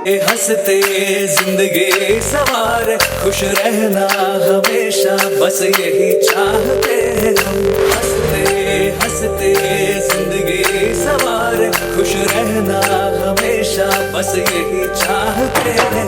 हंसते जिंदगी सवार खुश रहना हमेशा बस यही चाहते हैं हम हंसते हंसते जिंदगी सवार खुश रहना हमेशा बस यही चाहते हैं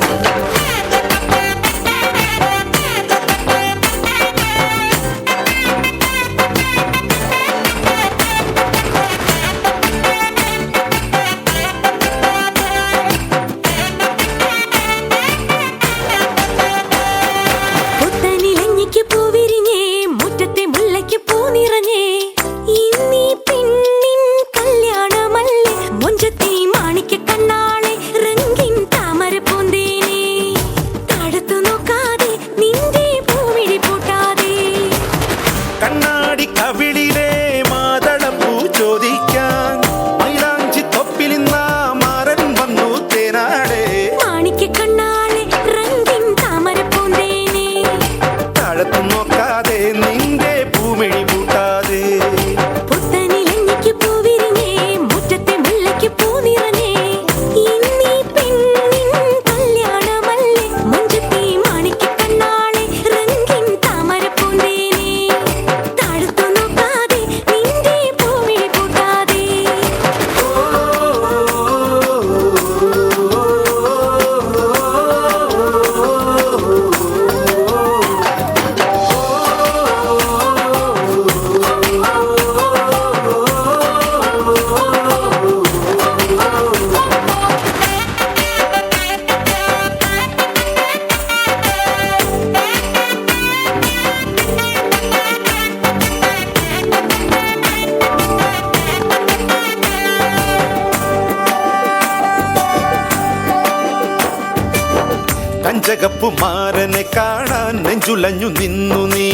കഞ്ചകപ്പുമാരനെ കാണാൻ നെഞ്ചുലഞ്ഞു നിന്നു നീ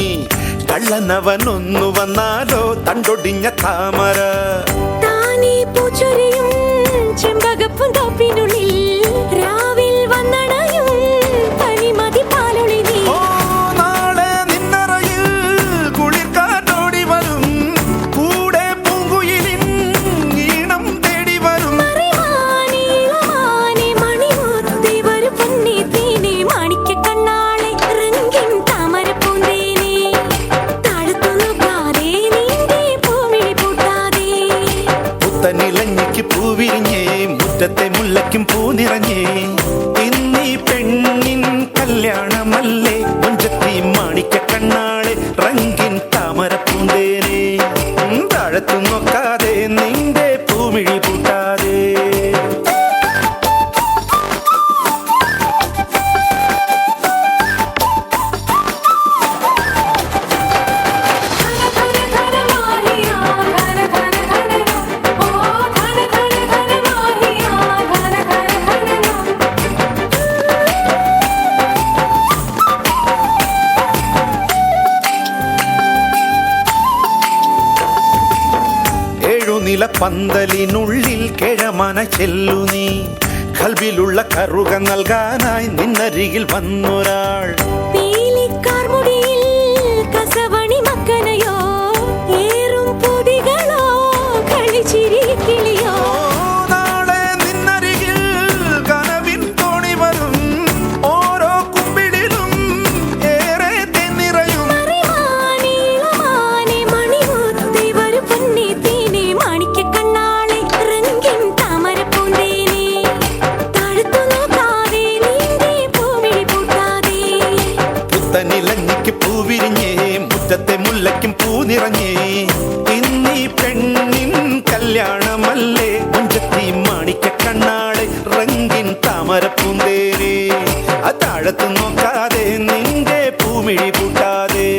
കള്ളനവനൊന്നു വന്നാലോ തണ്ടൊടിഞ്ഞ താമര താനേ പൂച്ചൊരിയും ചെമ്പകപ്പും തോപ്പിനുള്ളിൽ രാവിൽ വന്നണയും പനിമതി പാലൊളി നീ നാളെ നിന്നറയിൽ കുളിർക്കാറ്റോടി വരും കൂടെ പൂങ്കുയിലിൻ ഈണം തേടി വരും മണിമുത്തേ വരു പൊന്നേ തേനേ മാണിക്ക കണ്ണാളെ രംഗിൻ താമര പൂന്തേനേ താഴത്തു നോക്കാതെ നിന്റെ പൂമിഴി പൂട്ടാതെ പുത്തനിലഞ്ഞിക്ക് പൂവിരിഞ്ഞേ മുറ്റത്തെ മുല്ലയ്ക്കും പൂ നിറഞ്ഞേ ഇന്നീ പെണ്ണിൻ കല്യാണമല്ലേ മുഞ്ചത്തി മാണിക്ക കണ്ണാളെ റംഗിൻ താമര പൂന്തേനേ താഴത്തു നോക്കാതെ നിന്റെ പൂമിഴി പൂട്ടാതെ പന്തലിനുള്ളിൽ കിഴമന ചെല്ലു നീ കൽവിലുള്ള കറുക നൽകാനായി നിന്നരികിൽ വന്നൊരാൾ കസവണി മക്കനയോ ഏറും പൊതികളോ കളിച്ചിരി കിളിയോ നാളെ നിന്നരികിൽ കനവിൻ തോണി വരും ഓരോ കുമ്പിടിലും ഏറെ തെന്നിറയും മണിമുത്തേ വരു പൊന്നേ തേനേ മാണിക്ക കണ്ണാളെ രംഗിൻ താമര പൂന്തേനേ താഴത്തു നോക്കാതെ നിന്റെ പൂമിഴി പൂട്ടാതെ പുത്തനിലഞ്ഞിക്ക് പൂവിരിഞ്ഞേ മുറ്റത്തെ മുല്ലയ്ക്കും പൂ നിറഞ്ഞേ ഇന്നീ പെണ്ണിൻ കല്യാണമല്ലേ മുഞ്ചത്തി മാണിക്ക കണ്ണാളെ റംഗിൻ താമര പൂന്തേനേ താഴത്തു നോക്കാതെ നിന്റെ പൂമിഴി പൂട്ടാതെ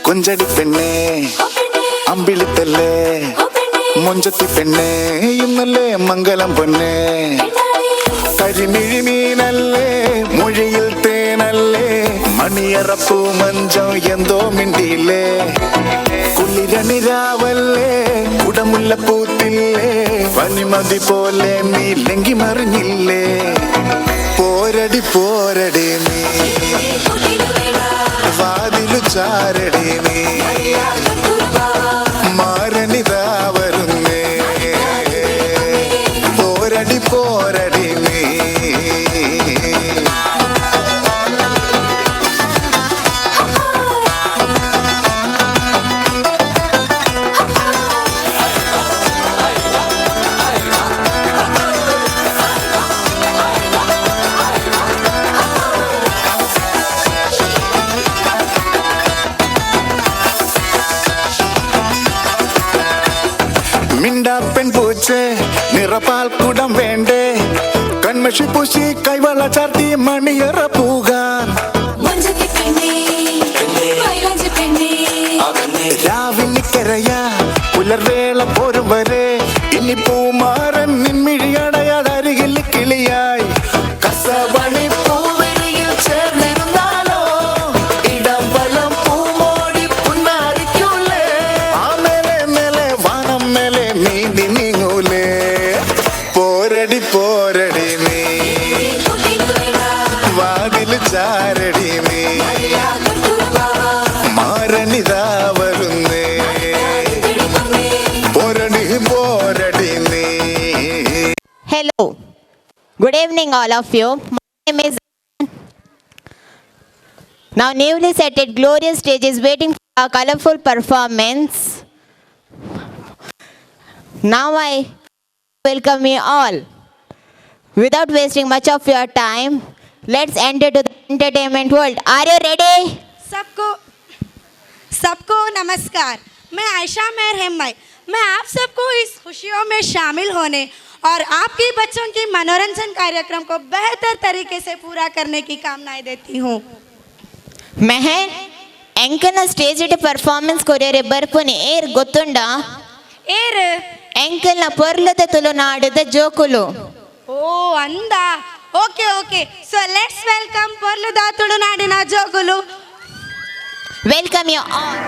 കൊഞ്ചടി പെണ്ണേ അമ്പിളിത്തല്ലേ മൊഞ്ചത്തി പെണ്ണേ ഇന്നല്ലേ മംഗലം പൊന്നേ കരിമിഴി മീനല്ലേ മൊഴിയിൽ തേനല്ലേ മണിയറപ്പൂ മഞ്ചം എന്തോ മിണ്ടിയില്ലേ കുളിരണിരാവല്ലേ കുടമുല്ല പൂത്തില്ലേ പനിമതി പോലെ നീ ലങ്കി മറിഞ്ഞില്ലേ പോരടി പോരടി നീ വാതിലു ചാരടി നീ മാരണിതാ വരുന്നേ പോരടി പോരടി നീ മിണ്ടാപ്പൻ പൂച്ചേ നിറപ്പാൽ കുടം വേണ്ടേ കൺമഷി പൂശി കൈവള ചാർത്തി മണിയറ പൂകാൻ രാവിനിക്കരയാ പുലർവേള പോരും വരെ ഇനി പൂമാരൻ നിൻമിഴിയടയാതരികിൽ കിളിയായി കസവണി പൂവെളിയിൽ ചേർന്നിരുന്നാലോ ഇടം വലം പൂമോടി പുന്നാരിക്കൂലേ ആ മേലെ മേലെ വാനം മേലെ നീന്തി നീങ്ങൂലേ പോരടി പോരടി നീ വാതില് ചാരടി നീ മാരണിതാ വരുന്നേ പോരടി പോരടി നീ. Hello, good evening all of you. My name is now newly set at glorious stage is waiting for a colorful performance. Now I welcome you all. Without wasting much of your time, let's enter to the entertainment world. Are you ready? सबको नमस्कार। मैं आयशा मेहर हेम्मई। मैं आप सबको इस खुशियों में शामिल होने और आपकी बच्चों की मनोरंजन कार्यक्रम को बेहतर तरीके से पूरा करने की कामनाएं देती हूँ। Meher, enkalna stage at performance ಕೊರಿಯರೆ ಬರ್ಪುನಿ ಏರ್ ಗೊತ್ತುಂಡ ಏರ್ ಎಂಕಲ್ನ ಪೊರ್ಲದ ತುಳುನಾಡದ ಜೋಕುಲು ಓ ಅಂದ okay okay so let's welcome ಪೊರ್ಲುದ ತುಳುನಾಡಿನ ಜೋಗುಲು. Welcome you all.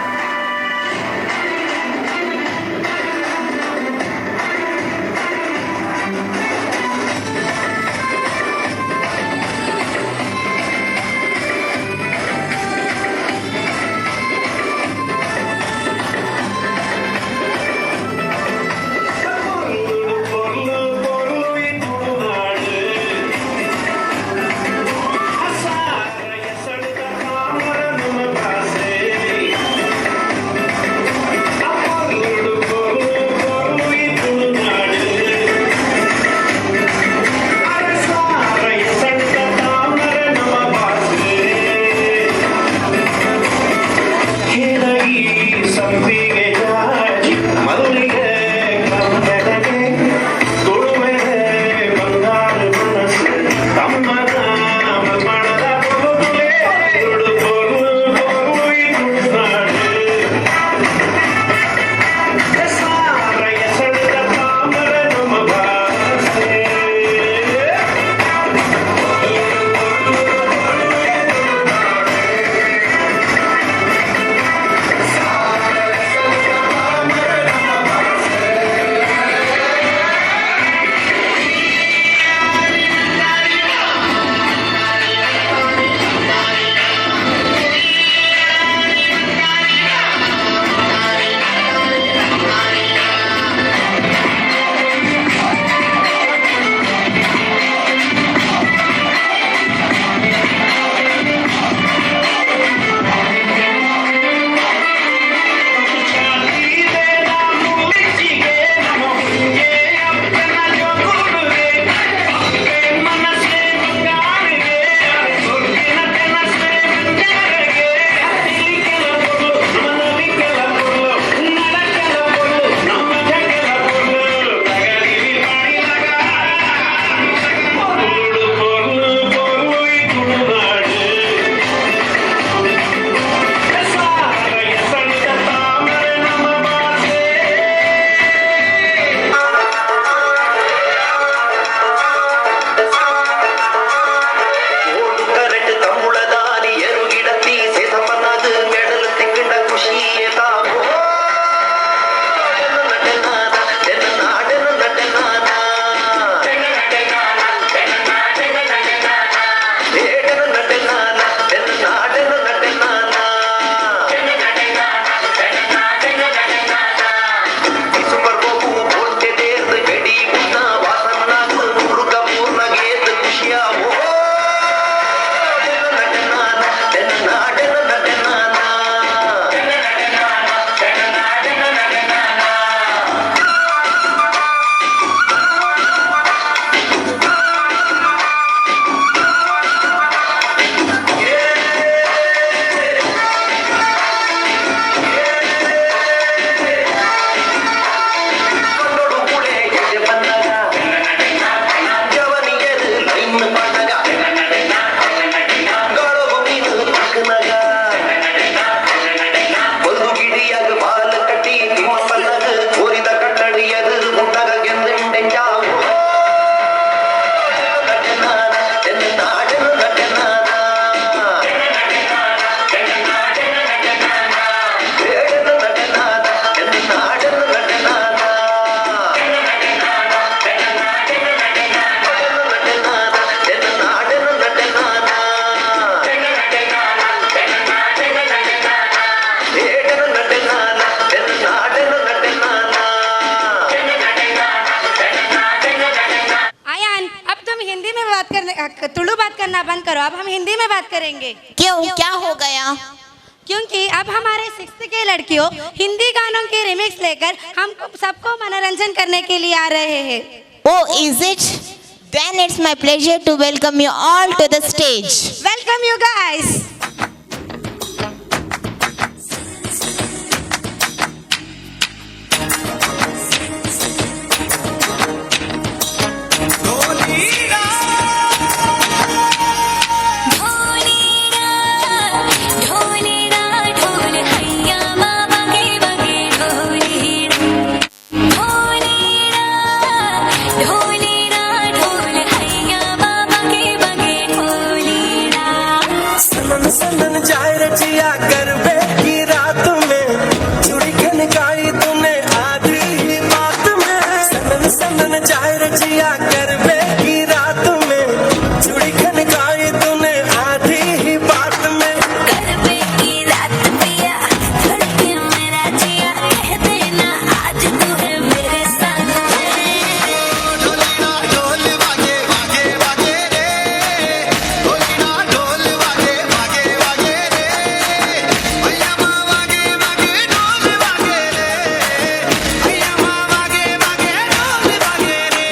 तुलु बात करना बंद करो, अब हम हिंदी में बात करेंगे। क्यों, क्या हो गया? क्योंकि अब हमारे 6th के लड़कियों हिंदी गानों के रिमिक्स लेकर हम सबको मनोरंजन करने के लिए आ रहे हैं। Oh, is it? Then it's my pleasure to welcome you all to the stage. Welcome you guys. सनन जाए रचिया गरबे की रात में चूड़ी खनकाई तूने आधी ही बात में। सनन सनन जाए रचिया गरबे की रात में चूड़ी खनकाई तूने आधी ही बात में। गरबे की रात पिया धड़के मेरा जिया कह देना आज तू है मेरे संग ढोल वागे वागे वागे रे, ढोल वागे वागे वागे रे, भैया माँ वागे वागे ढोल वागे रे, भैया माँ वागे वागे ढोल वागे रे।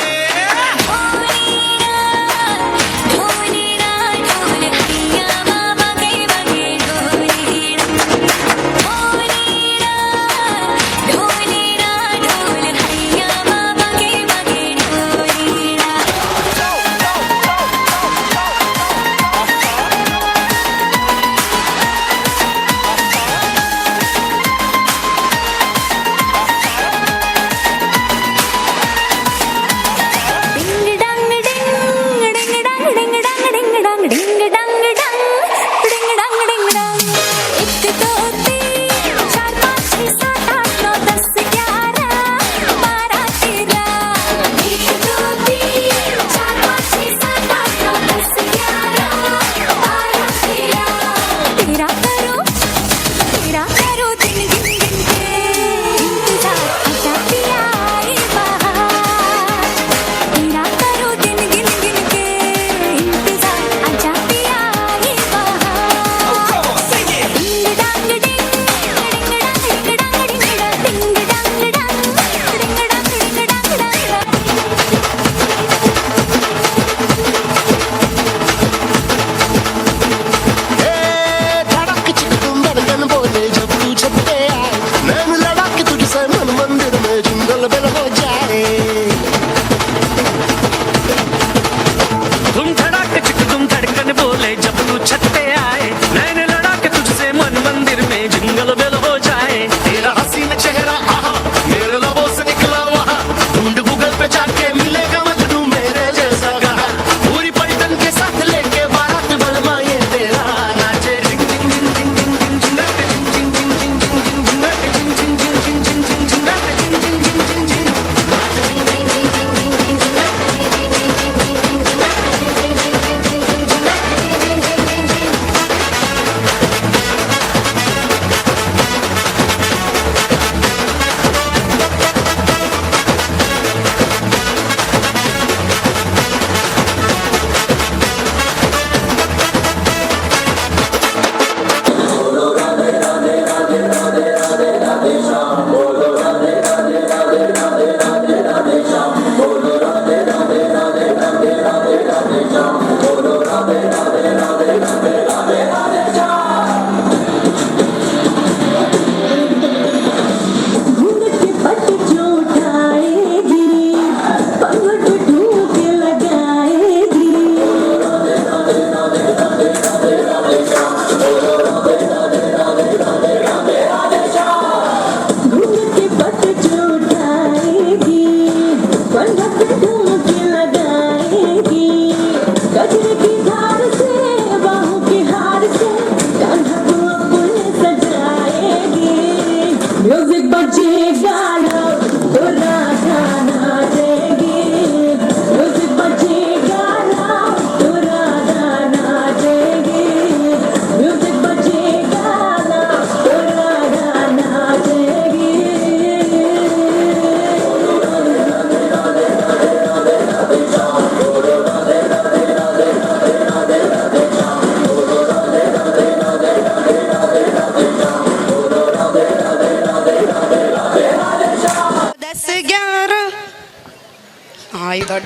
हाँ इधर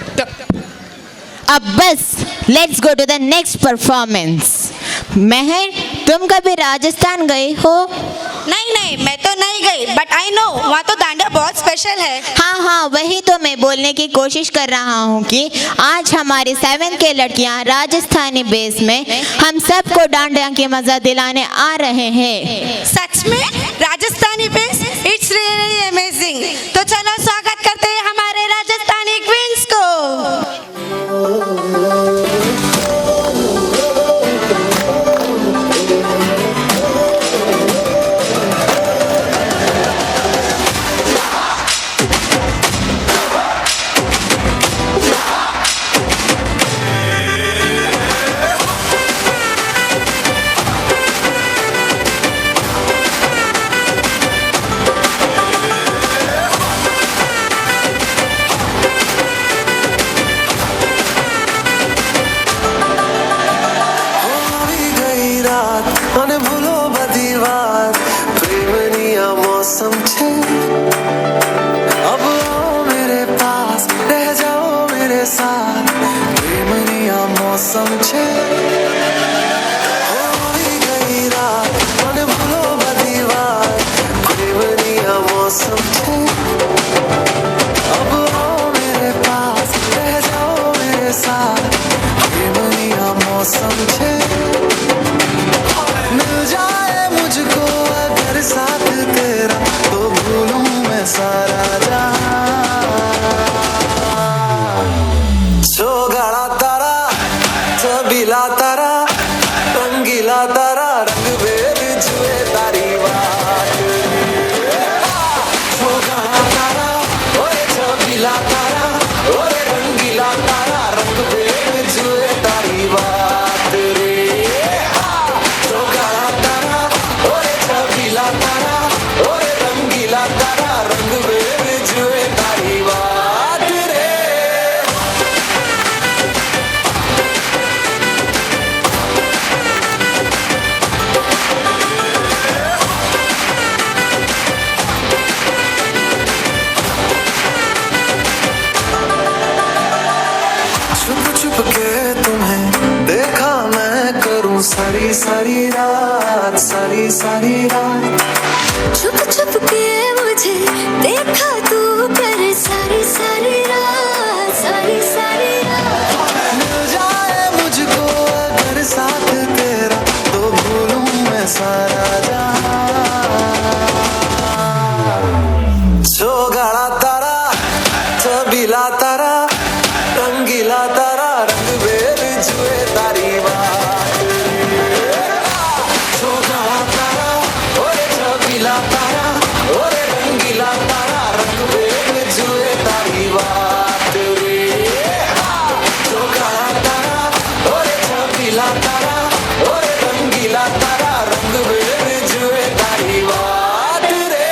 अब बस let's go to the next performance. Mahar, तुम कभी राजस्थान गए हो? नहीं मैं तो नहीं गई, बट आई नो वहाँ तो डांडिया बहुत स्पेशल है। हाँ, वही तो मैं बोलने की कोशिश कर रहा हूँ कि आज हमारी 7th के लड़कियाँ राजस्थानी बेस में हम सबको डांडिया की मजा दिलाने आ रहे हैं। सच में Rajasthani base, it's really amazing. तो चलो स्वागत करते हैं हमारे राजस्थानी क्वींस को। અને ભૂલો બધી વાત પ્રેમની આ મૌસમ છે अब आओ मेरे पास रह जाओ मेरे साथ प्रेमनी आ मौसम छे होई गई रात અને ભૂલો બધી વાત પ્રેમની આ मौसम छे अब आओ मेरे पास रह जाओ मेरे साथ प्रेमनी आ मौसम छे मिल जाए मुझको अगर साथ तेरा तो भूलूं मैं सारा जहां छोगाड़ा तारा छबीला तारा रंगीला तारा रंग बेर जुए तारी बात छोगाड़ा तारा ओए छबीला तारा ओए रंगीला तारा रंग बेर जुए तारी बात रे सारी रात छुप छुप के मुझे देखा तू कर सारी रात मिल जाए मुझको अगर साथ तेरा तो भूलूं मैं सारा जहां छोगाड़ा तारा छबीला तारा रंगीला तारा रंग बेर जुए तारी बात तारा ओरे रंगीला तारा रंग बेर जुए तारी बात रे छोगाड़ा तारा ओरे छबीला तारा ओरे रंगीला तारा रंग बेर जुए तारी बात रे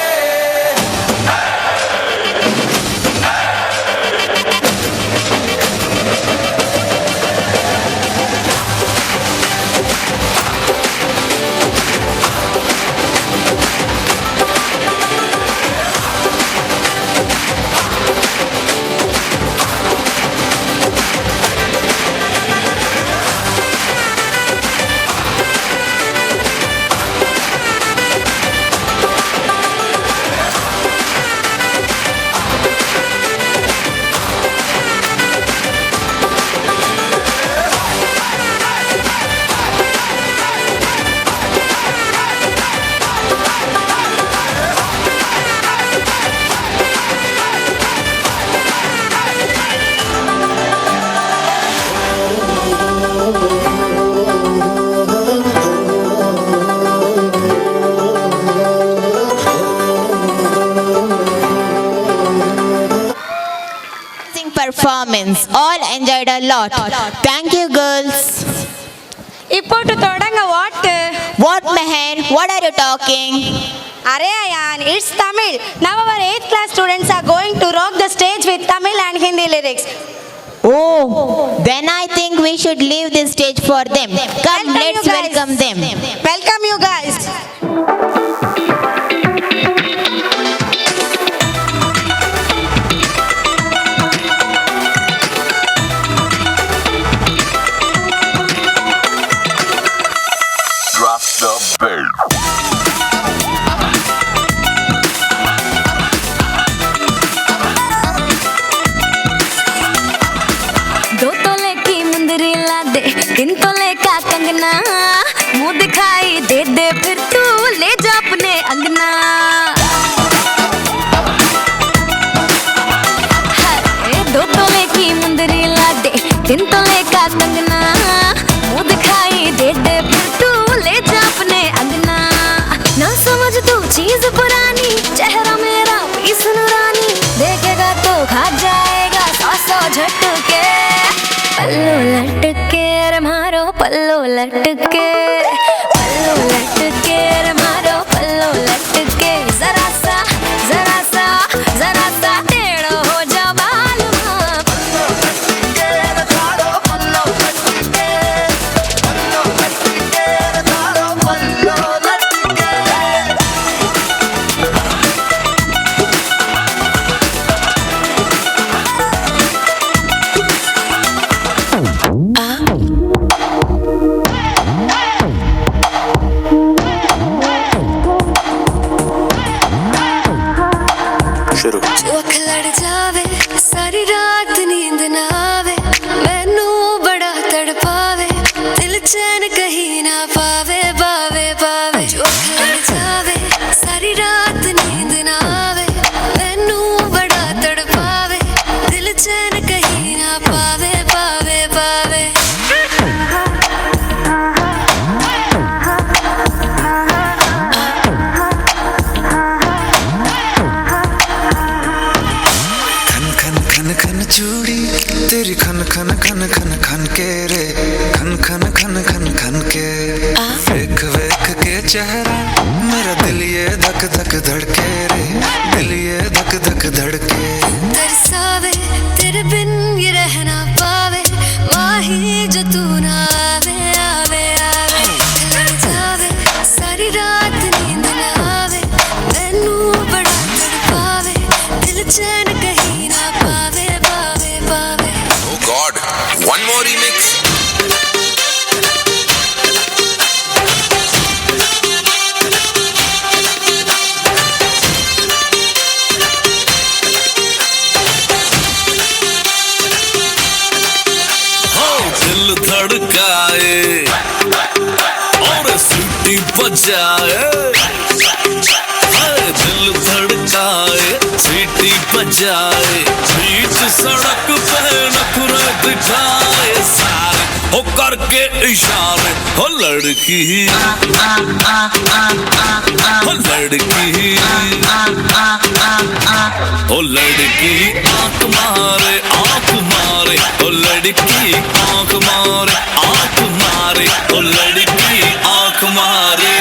Performance. All enjoyed a lot. Thank you, girls. ఇప్పుడు తొడంగ What, Meher? What are you talking? Are Ayan, it's Tamil. Now our 8th class students are going to rock the stage with Tamil and Hindi lyrics. Oh, then I think we should leave this stage for them. Come, Welcome let's you guys. welcome them. Welcome you guys. 3 तोले का कंगना, मुंह दिखाई दे दे फिर तू ले जा अपने अंगना। हाय 2 तोले की मुंदरी ला दे, 3 तोले का कंगना, मुंह दिखाई दे दे फिर तू ले जा अपने अंगना। ना समझ तू चीज पुरानी, चेहरा मेरा पीस नूरानी, देखेगा तो खा जाएगा 100 झटके। पल्लू लटके रे मारो पल्लू लटके, पल्लू लटके रे मारो पल्लू लटके। जरा सा टेढ़ो हो जा बालमा, पल्लू लटके रे मारो पल्लू लटके, पल्लू लटके रे मारो पल्लू लटके। जो अख लड़ जावे सारी रात नींद ना आवे, मैनू बड़ा तड़पावे, दिल चैन कहीं ना पावे पावे पावे। जो अख लड़ जावे सारी रात नींद ना आवे, मैनू बड़ा तड़पावे, दिल चैन कहीं ना पावे पावे पावे। खन चूड़ी तेरी खन खन खन खन खन के रे, खन खन खन खन खन के। वेख वेख के चेहरा मेरा दिल ये धक धक धड़के रे, दिल ये धक धक धड़के। तरसावे तेरे बिन ये रह ना पावे, माही जो तू ना आवे आवे आवे। लड़ जावे सारी रात नींद ना आवे, मैनू बड़ा तड़पावे, दिल चैन कहीं ना पावे पावे पावे। Oh God, one more remix. दिल धड़काए और सीटी बजाए, दिल धड़काए सीटी बजाए, बीच सड़क पे नखरे दिखाए सारे हो करके इशारे। हो लड़की हो लड़की हो लड़की आंख मारे आंख मारे, हो लड़की आंख मारे आंख मारे, हो लड़की आंख मारे,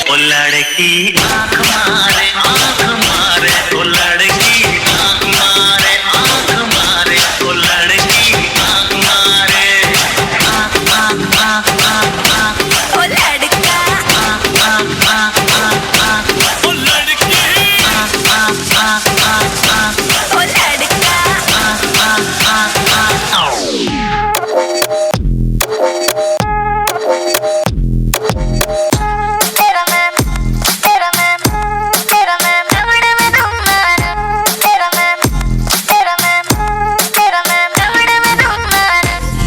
हो लड़की आंख मारे आंख मारे, हो लड़की आंख मारे आंख मारे, हो लड़की आंख मारे। ओ लड़का ओ लड़की ओ लड़का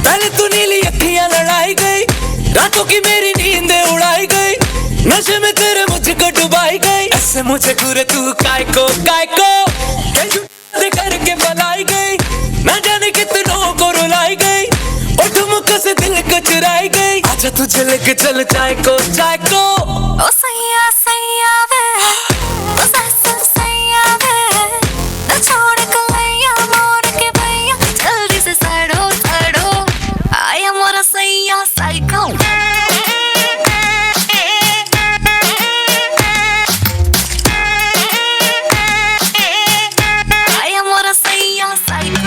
पहले तो नीली अखियां लड़ाई गई, रातों की मेरी नींदें उड़ाई गई, नशे में तेरे मुझको डुबाई गई। ऐसे मुझे घूरे तू काय को करके बनाई गई, ना जाने कितनों को रुलाई गई, और ठुमकों से दिल को चुराई गई। आजा तुझे लेके चल चाय को ओ सैया सैया वे, ओ सैया सैया वे, न छोड़ कलैया मोड़ के भैया, जल्दी से सड़ो सड़ो, आया मोरा सैया साइको। आया मोरा सैया psycho.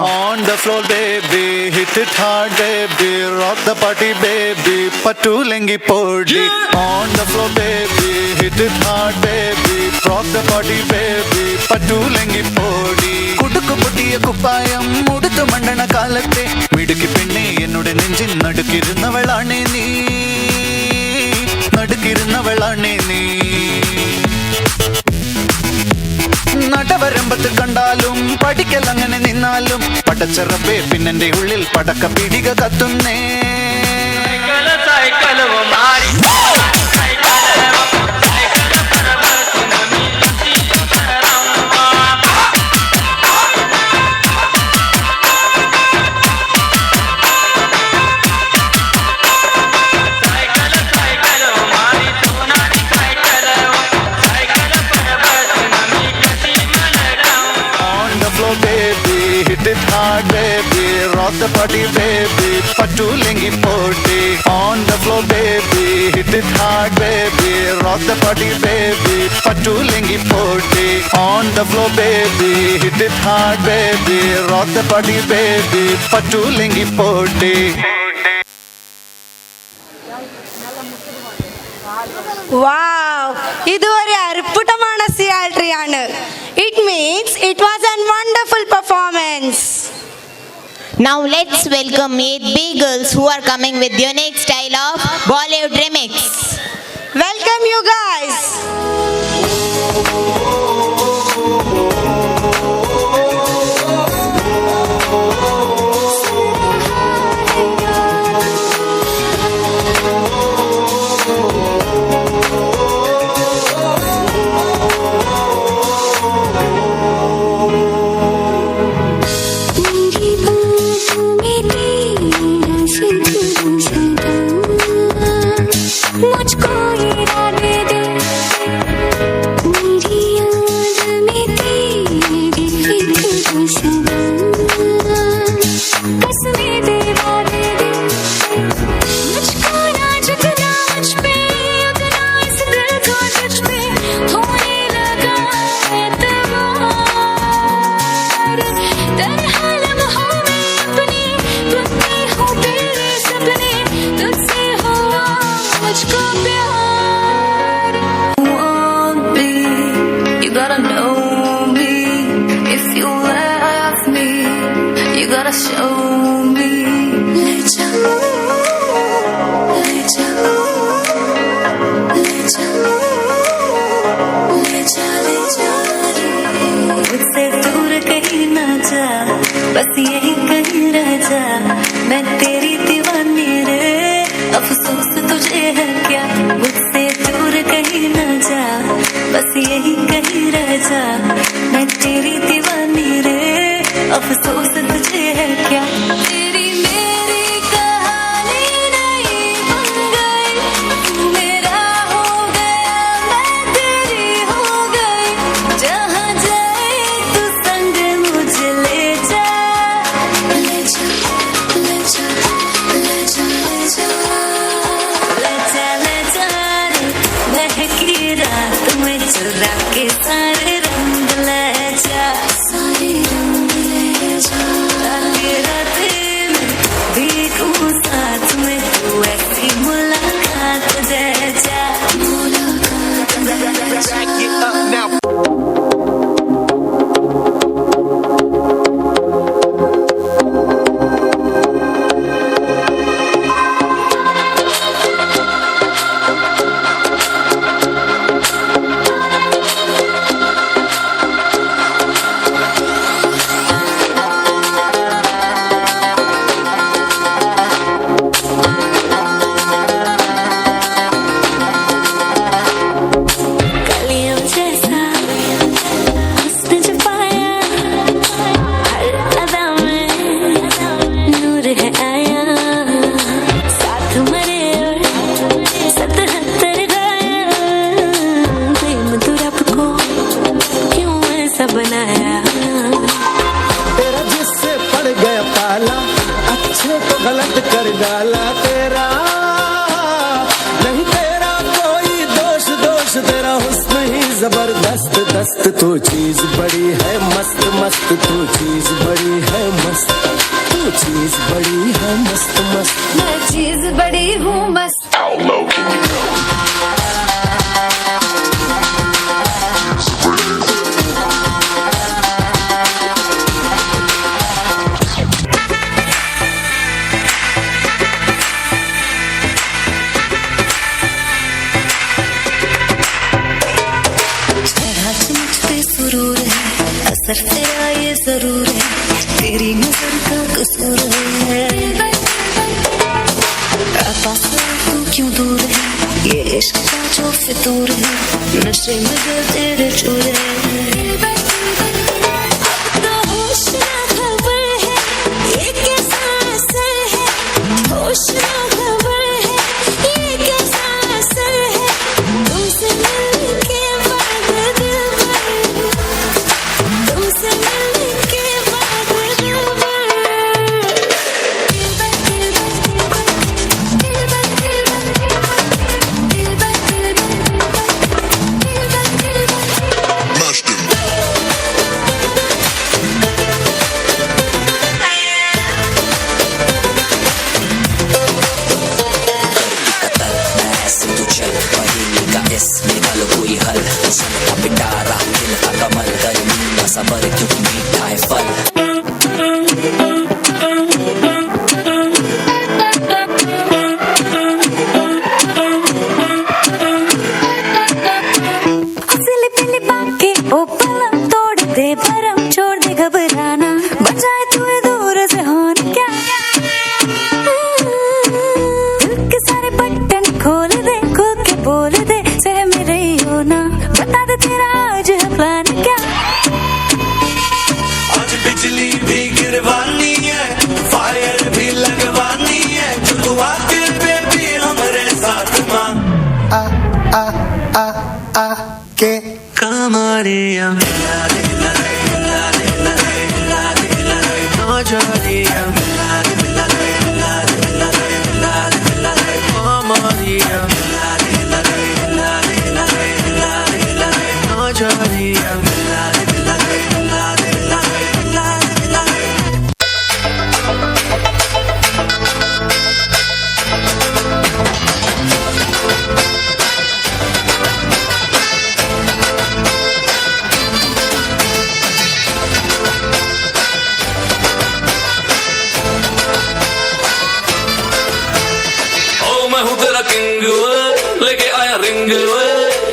On the floor baby, hit it hard baby, rock the party baby, patu lengi podi. On the floor baby, hit it hard baby, rock the party baby, patu lengi podi. കുടുക്കു പൊട്ടിയ കുപ്പായം മുടുത്തു മണ്ടണ കാലത്തെ മിടുക്കി പെണ്ണെ എന്നോട് നെഞ്ചിൽ നടുക്കിരുന്നവളാണേ നീ, നടുക്കിരുന്നവളാണേ നീ. നടവരമ്പത്ത് കണ്ടാലും പഠിക്കലങ്ങനെ നിന്നാലും പടച്ചറപ്പേ പിന്നെന്റെ ഉള്ളിൽ പടക്ക പിടിക കത്തുന്നേ Hit it hard baby, rock the party baby, pattu lengi poti. On the floor baby, hit it hard baby, rock the party baby, pattu lengi poti. On the floor baby, hit it hard baby, rock the party baby, pattu lengi poti. Wow, ഇതൊരു അത്ഭുതமான സിയാൾട്രിയാണ്. It means it was a wonderful performance. Now let's welcome 8 big girls who are coming with unique style of Bollywood remix. Welcome you guys. मुझको इरादे दे मेरी याद में तेरी फिक्र सदा कसमें दे वादे दे मुझको ना जितना मुझ पे उतना इस दिल को तुझ पे होने लगा एतबार तरह लम्हों में अपनी बुनती हूँ तेरे सपने तुझसे हुआ मुझको प्यार want me you gotta know me if you love me you gotta show me ले जा ले जा ले जा ले जा ले जा मुझसे दूर कहीं ना जा बस यही कहीं रह जा मैं तेरी दीवानी रे अफसोस तुझे है क्या मुझसे दूर कहीं न जा बस यही कहीं रह जा मैं तेरी दीवानी रे अफसोस तुझे है क्या तेरी मेरी कहानी नहीं बन गई तू मेरा हो गया मैं तेरी हो गई जहाँ जाए तू संग मुझे ले जा ले जा ले जा ले जा ले जा महकी रात में चुरा के सारे रंग ले जा सारे रंग ले जा रात में देखूं साथ में तू ऐसी मुलाकात दे जा मुलाकात दे जा बनाया तेरा जिससे पड़ गया पाला अच्छे को गलत कर डाला तेरा नहीं तेरा कोई दोष दोष तेरा हुस्न ही जबरदस्त दस्त तू चीज बड़ी है मस्त मस्त तू चीज बड़ी है मस्त तू चीज बड़ी है मस्त मस्त मैं चीज बड़ी हूँ मस्त How low can you go? मुझ पे सुरूर है असर तेरा ये जरूर है, तेरी नजर का कसूर है। पास तू क्यों दूर है, ये इश्क का जो फितूर है, नशे में दिल तेरे चूर है। अब तो होश ना खबर है, ये कैसा असर है, होश ना खबर है, ये कैसा असर है, तुमसे मिलके बाद दिल भर, तुमसे मिलके बाद दिल सबर क्योंकि मीठा है फल। ओ पलंग तोड़ दे, भरम छोड़ दे घबराना, बजाए तू दूर से होने क्या, दिल के सारे बटन खोल दे, खुद के बोल दे, सहम रही हो ना, बता दे तेरा आज है प्लान क्या। आज बिजली भी गिरवानी है, फायर भी लगवानी है, तू आके बेबी हमारे साथ मां आ आ आ आ के कमरिया मिला दे, मिला दे, मिला दे, मिला दे, मिला दे, मिला दे, नौजवानिया मिला दे, मिला दे, मिला दे, मिला दे, मिला दे, मिला दे, कमरिया मिला दे, मिला दे, मिला दे, मिला दे, मिला दे, मिला दे, नौजवानिया मिला दे, मिला दे, मिला दे, मिला दे, मिला दे, मिला दे। मैं हूँ तेरा किंग लेके आया रिंग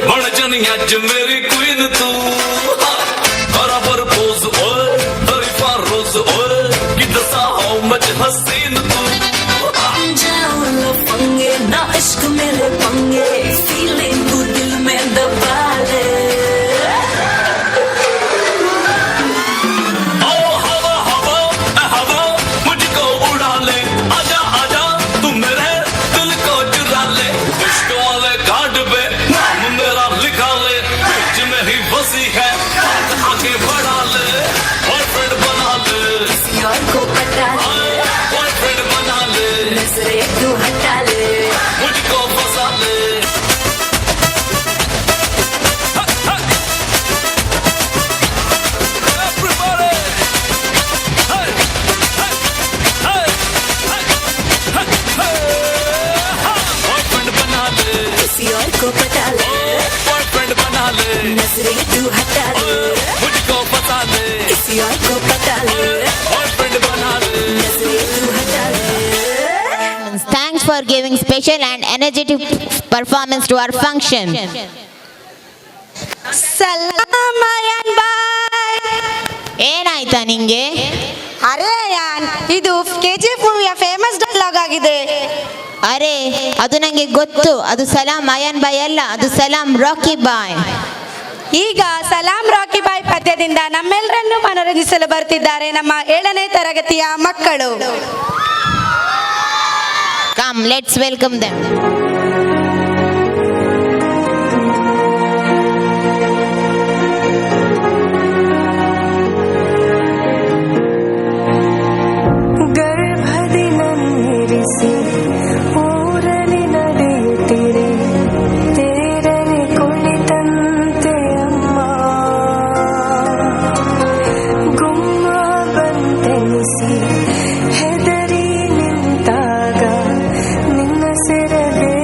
बन जनी अज मेरी क्वीन तू करा प्रपोज तरीफा रोज कि दसा हाउ मच हसीन तू पंगे ना इश्क मेरे पंगे, फीलिंग तू दिल में दबा ले। मुझको उड़ा ले, आजा आजा तू मेरे दिल को चुरा ले, इश्क वाले कार्ड पे नाम मेरा लिखा ले, तुझ में ही बसी है आगे बढ़ा ले, बॉयफ्रेंड बना ले, किसी और को पता ले, बॉयफ्रेंड बना ले, नजरें तू हटा ले, मुझको फंसा ले। Everybody! Hey! Hey! Hey! Hey! Hey! Boyfriend बना ले, किसी और को पता ले, boyfriend बना ले, नजरें तू हटा ले, मुझको फंसा ले, किसी और को पता ले, boyfriend बना ले। नजरें तू हटा ले। Thanks for giving special and energetic performance to our function. ಸಲಾಮ್ ಅಯಾನ್ ಬಾಯ್. ಏನಾಯ್ತಾ ನಿಂಗೆ? ಅರೆ ಅಯಾನ್, ಇದು KGF ಮೂವಿಯ ಫೇಮಸ್ ಡೈಲಾಗ್ ಆಗಿದೆ. ಅರೆ ಅದು ನಂಗೆ ಗೊತ್ತು, ಅದು ಸಲಾಂ ಅಯಾನ್ ಬಾಯ್ ಅಲ್ಲ, ಅದು ಸಲಾಂ ರಾಕಿ ಬಾಯ್. ಈಗ ಸಲಾಂ ರಾಕಿ ಬಾಯ್ ಪದ್ಯದಿಂದ ನಮ್ಮೆಲ್ಲರನ್ನು ಮನರಂಜಿಸಲು ಬರ್ತಿದ್ದಾರೆ ನಮ್ಮ 7ನೇ ತರಗತಿಯ ಮಕ್ಕಳು. Come, let's welcome them. ಗರ್ಭದಿನನ್ನಿರಿಸಿ ಊರಲಿ ನಡೆಯುತ್ತಿರೆ, ತೇರಲಿ ಕುಳಿತಂತೆ ಅಮ್ಮ, ಗುಮ್ಮ ಬಂತೆನಿಸಿ ಹೆದರಿ ನಿಂತಾಗ ನಿನ್ನ ಸೆರಗೆ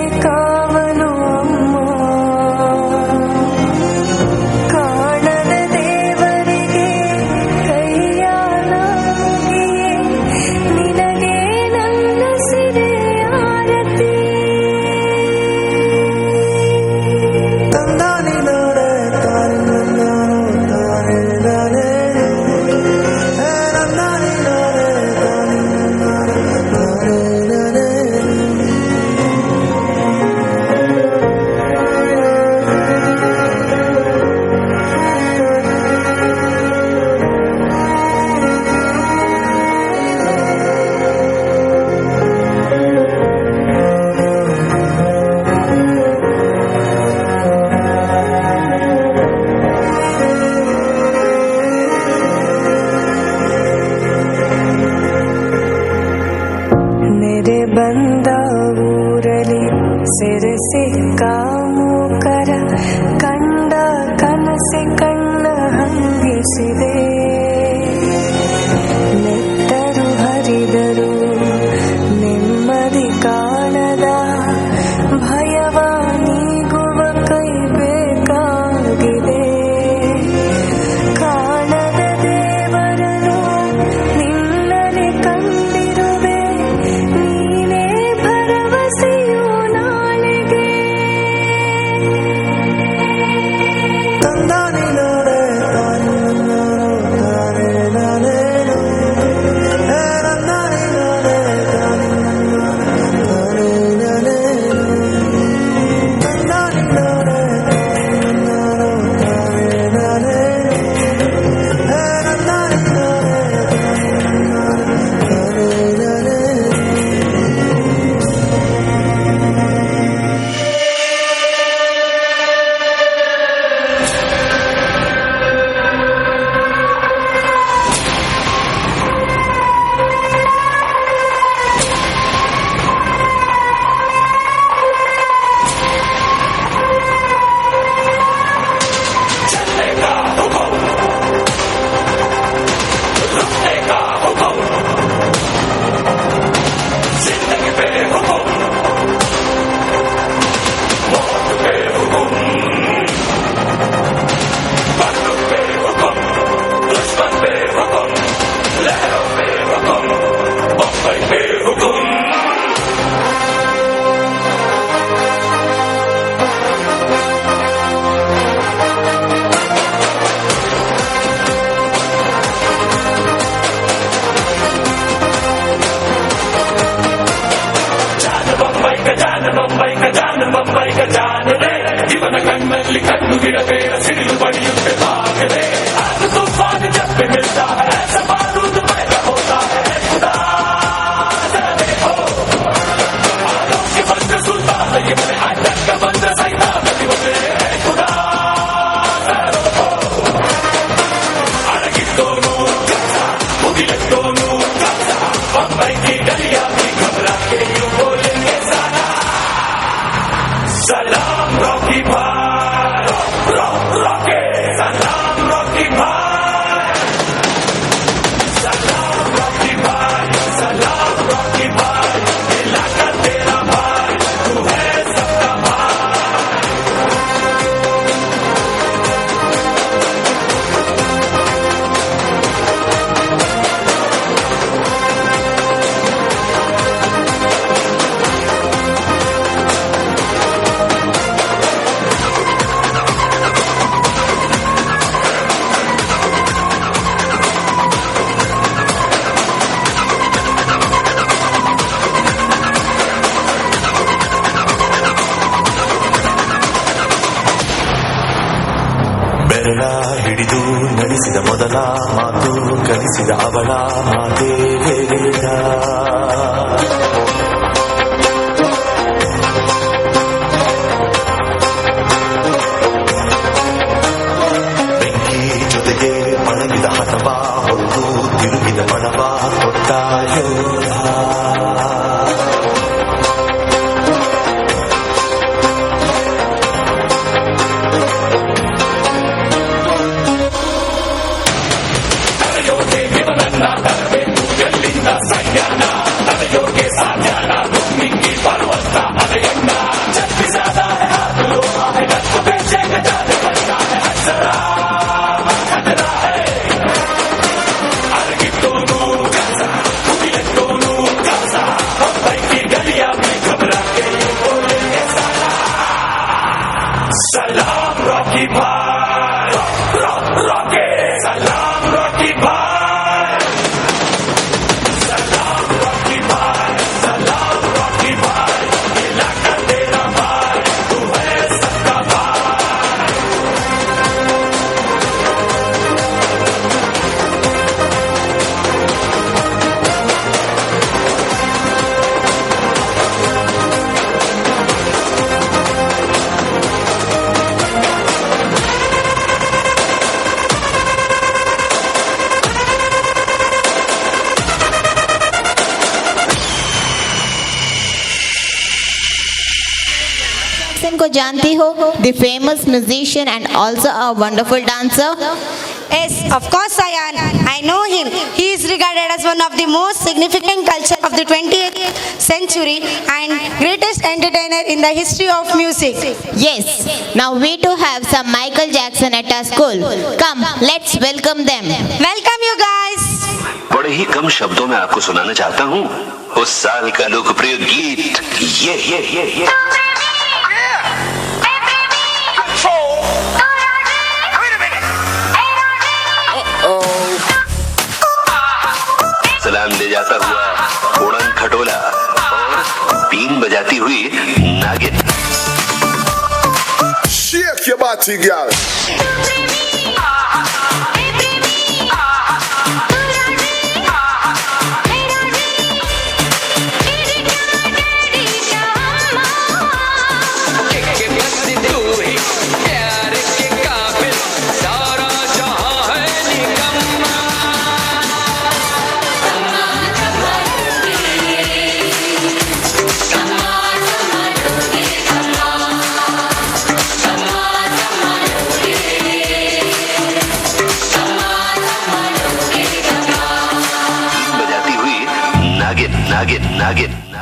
ಬೆರಳ ಹಿಡಿದು ನಡೆಸಿದ ಮೊದಲ ಮಾತು ಕಲಿಸಿದ ಅವಳ ಮಾತೇ ಹೇಳಿದ ಬೆಂಕಿ ಜೊತೆಗೆ ಪಳಗಿದ ಹಠವ ಹೊತ್ತು ತಿರುಗಿದ ಬಣವ ಕೊಟ್ಟ ಯೋಧ सलाम रॉकी भाई रॉकी सलाम रॉकी भाई सलाम रॉकी भाई सलाम रॉकी भाई इलाका तेरा भाई तू है सबका भाई को जानती हो? The famous musician and also a wonderful dancer. Yes, of course, Sayan. I know him. He is regarded as one of the most significant culture of the 20th century and greatest entertainer in the history of music. Yes. Now we too have some Michael Jackson at our school. Come, let's welcome them. Welcome you guys. बड़े ही कम शब्दों में आपको सुनाना चाहता हूँ उस साल का लोकप्रिय गीत ये सलाम ले जाता हुआ उड़न खटोला और बीन बजाती हुई नागिन Shake your body, girl. नागिन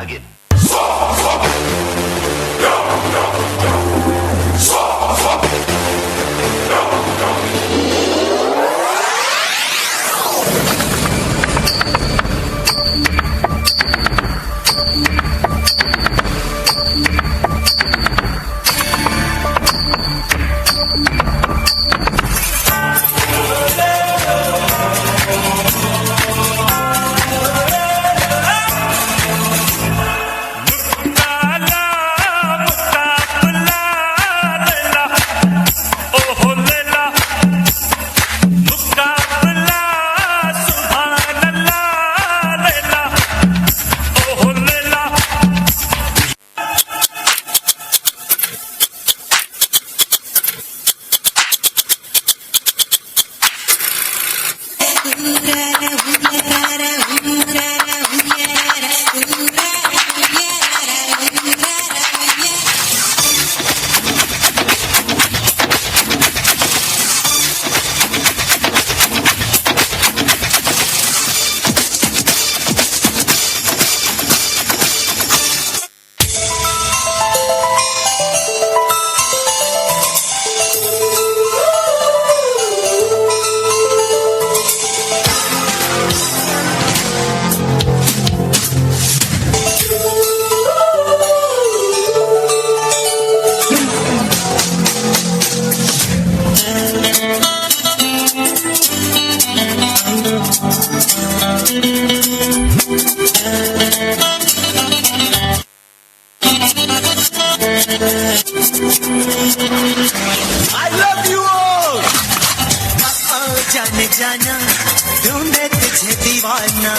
जाना ढूंढे तुझे दीवाना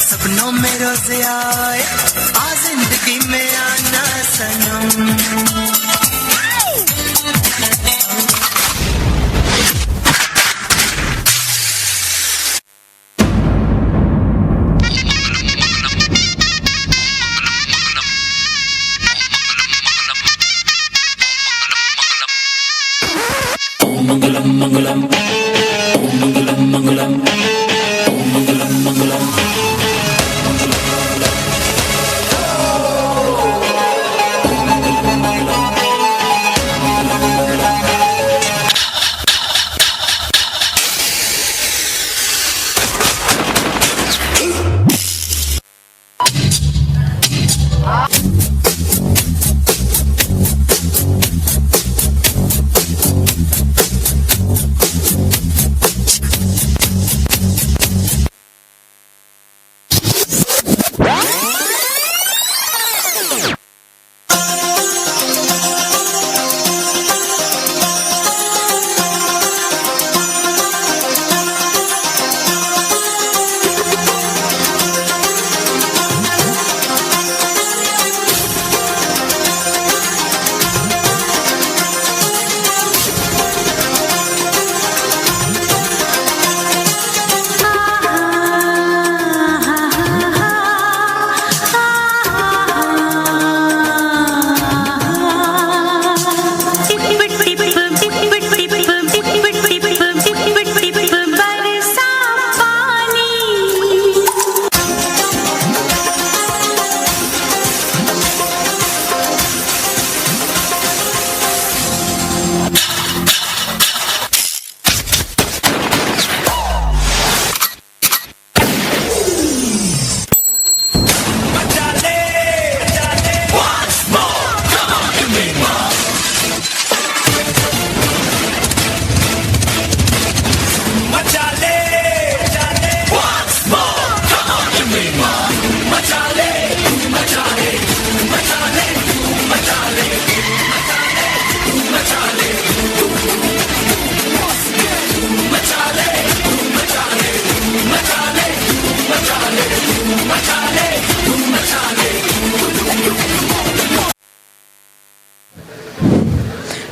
सपनों में रोज आए आ जिंदगी में आना सनम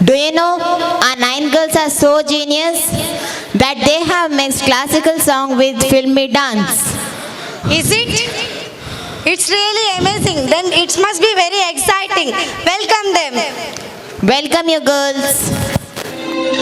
Do you know our 9 girls are so genius that they have mixed classical song with filmy dance. Is it? It's really amazing. Then it must be very exciting. Welcome them. Welcome you girls.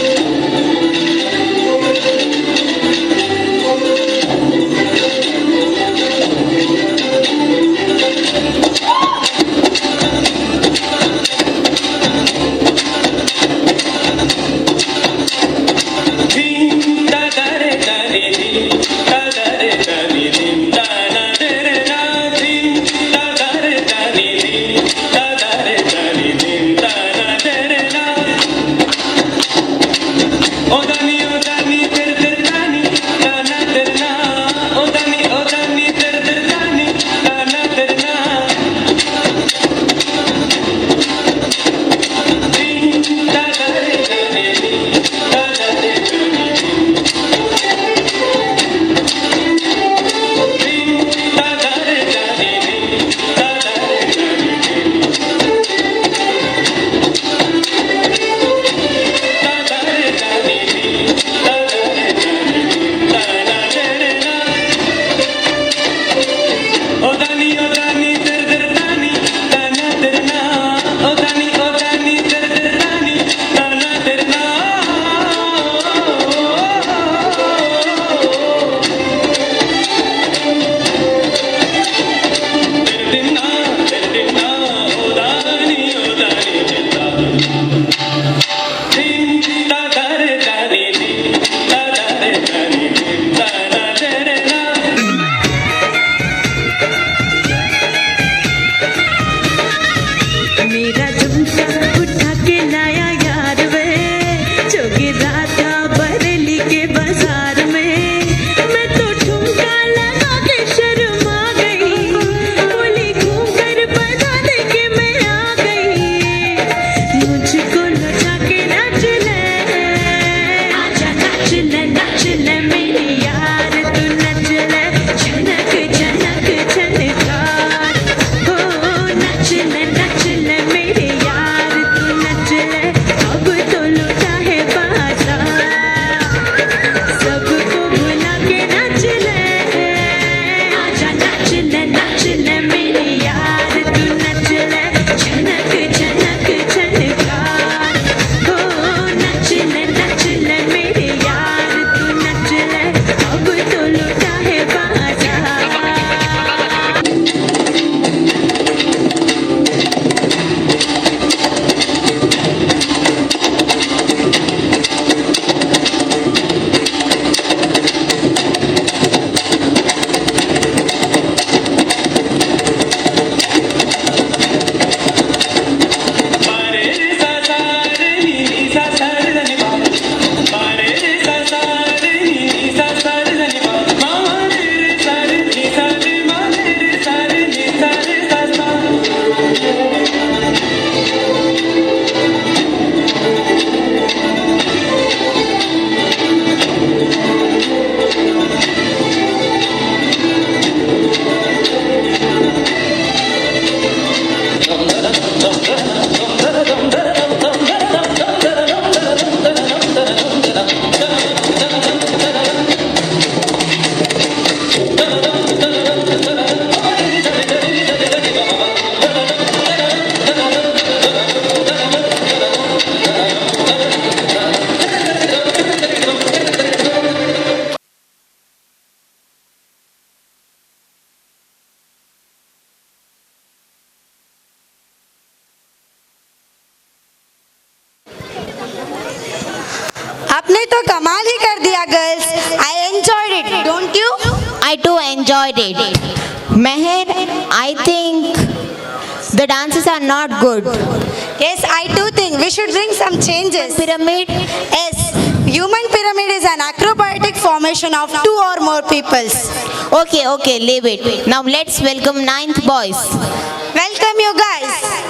तो कमाल ही कर दिया girls. I enjoyed it, don't you? I too enjoyed it. Meher, I think the dances are not good. Yes, I too think we should bring some changes. Pyramid, Yes, human pyramid is an acrobatic formation of two or more peoples. okay, leave it. Now let's welcome 9th boys. Welcome you guys.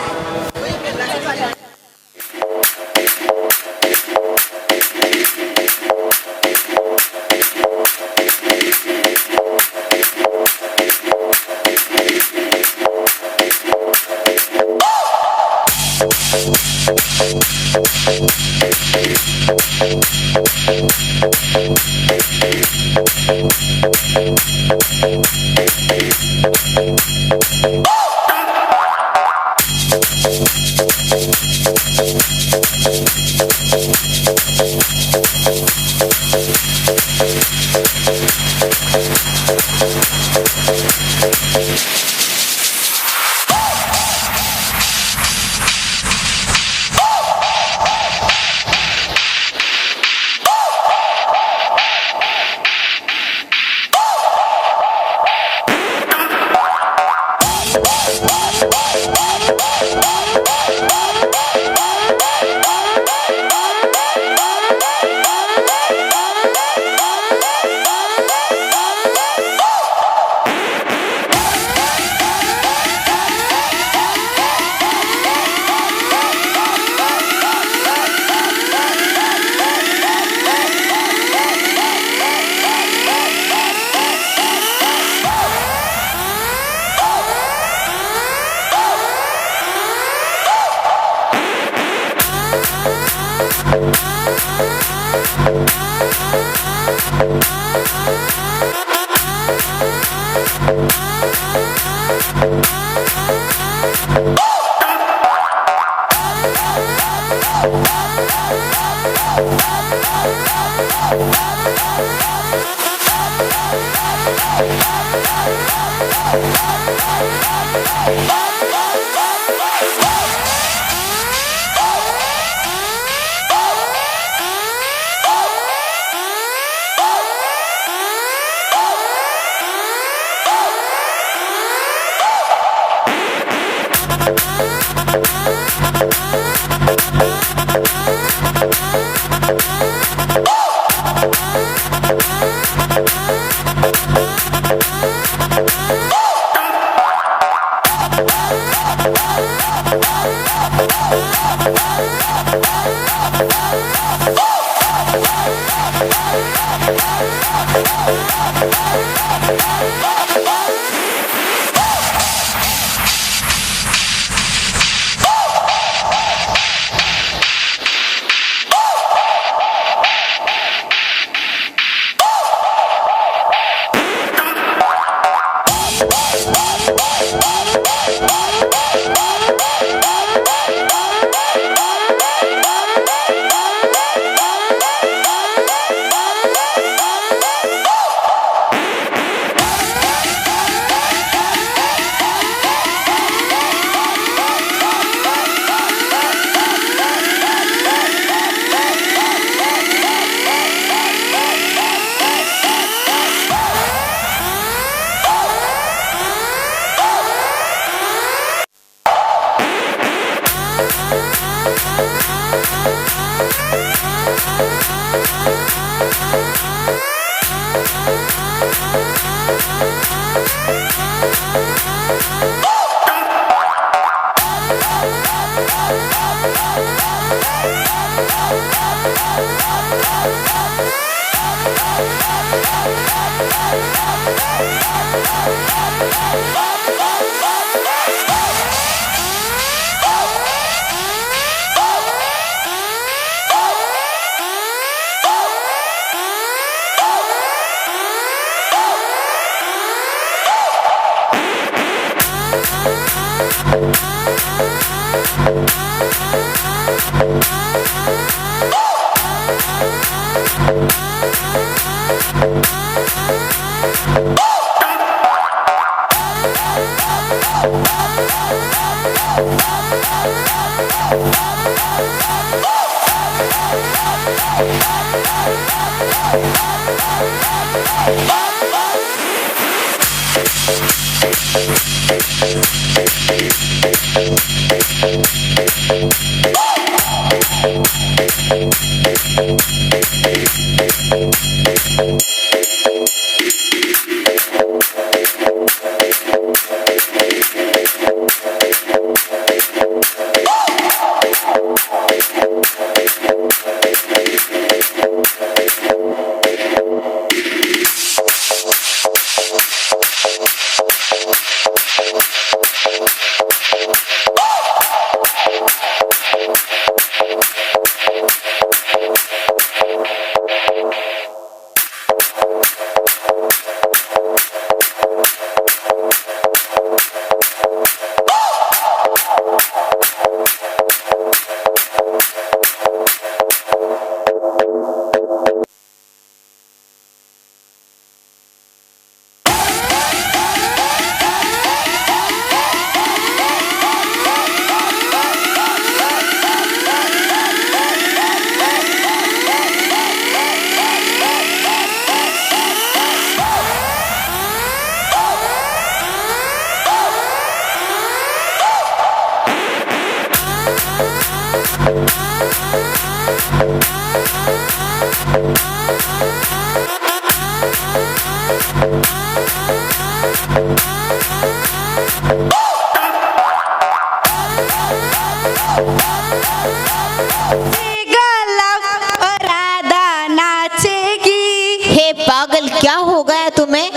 Radha Nachegi. हे पागल, क्या हो गया तुम्हें?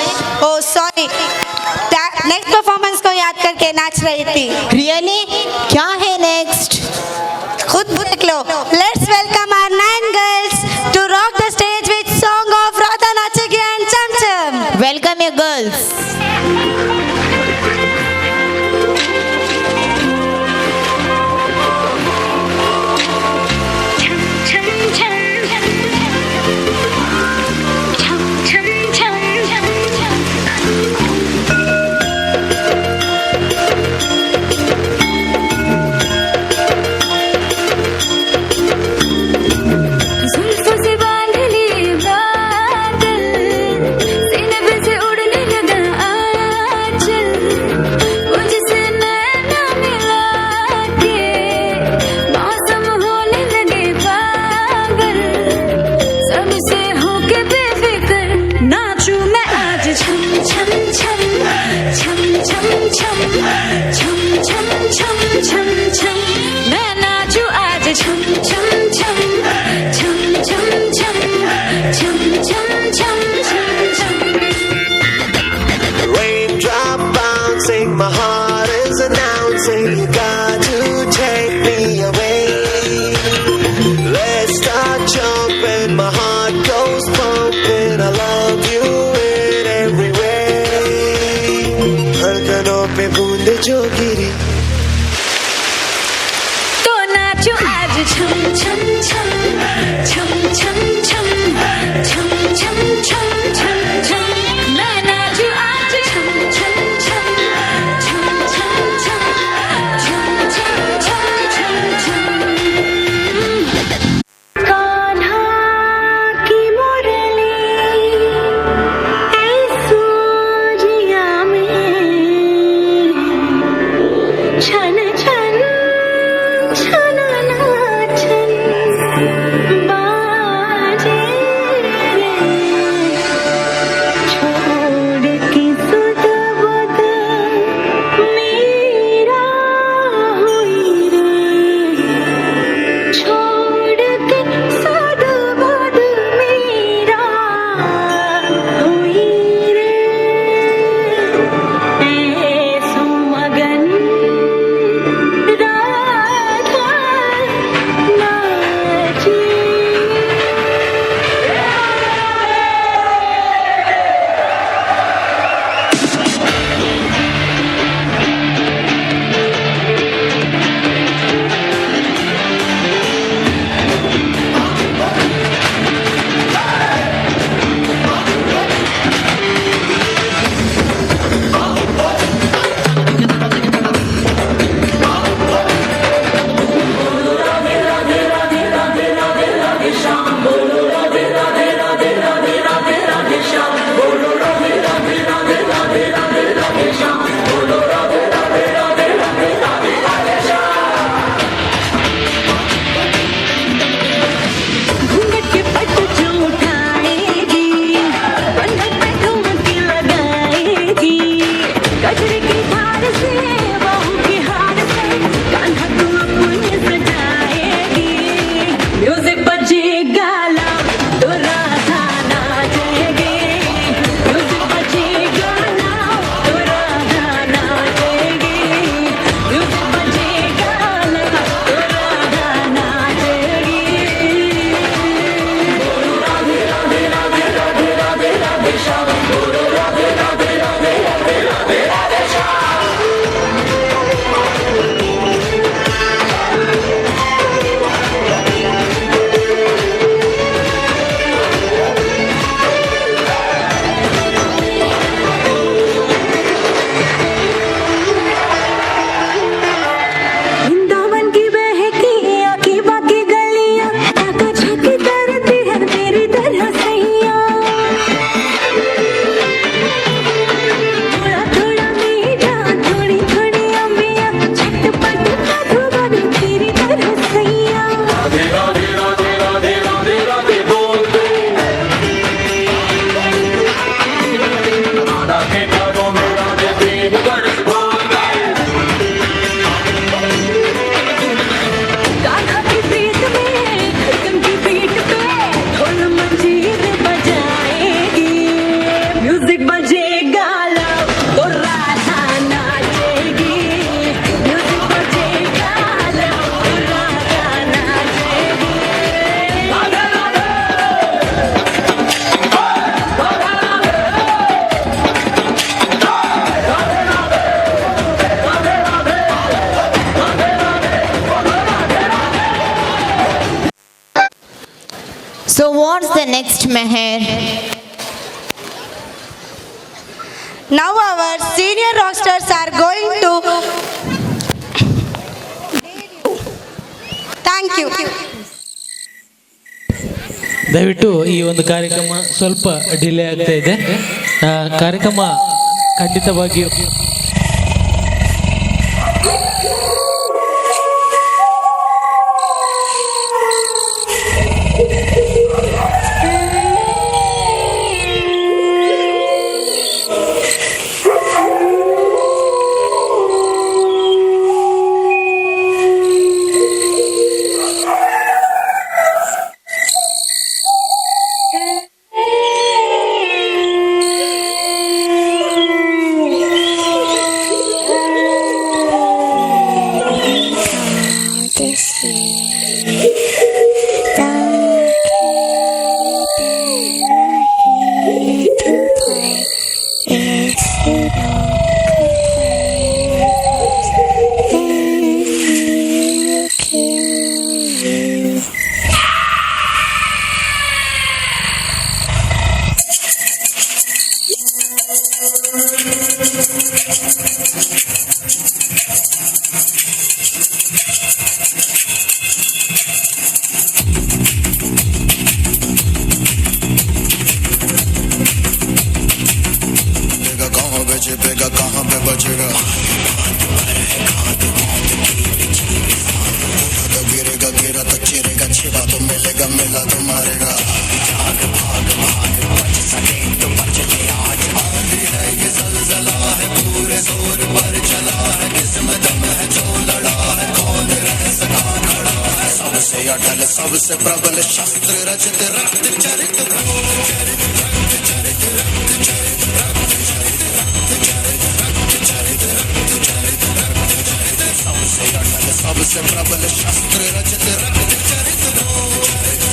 ओ sorry, next performance को याद करके नाच रही थी। रियली? क्या है नेक्स्ट? खुद देख लो। Let's welcome our 9 girls to rock the stage with song of Radha Nachegi and Chamcham. Welcome ये girls. Raindrop bouncing, my heart is announcing you got to take me away. Let's start jumping, my heart goes pumping. I love you in every way. धड़कनों पे बूंदे जो गिरी तो नाचो आज छम छम छम छम छम what's the next, Meher? Now our senior rockstars are going to... Thank you. ದಯವಿಟ್ಟು ಈ ಒಂದು ಕಾರ್ಯಕ್ರಮ ಸ್ವಲ್ಪ ಡಿಲೇ ಆಗ್ತಾ ಇದೆ. ಕಾರ್ಯಕ್ರಮ ಖಂಡಿತವಾಗಿಯೂ सबसे प्रबल शास्त्र रचित रक्त चरित सबसे प्रबल शास्त्र रचित रक्त चरित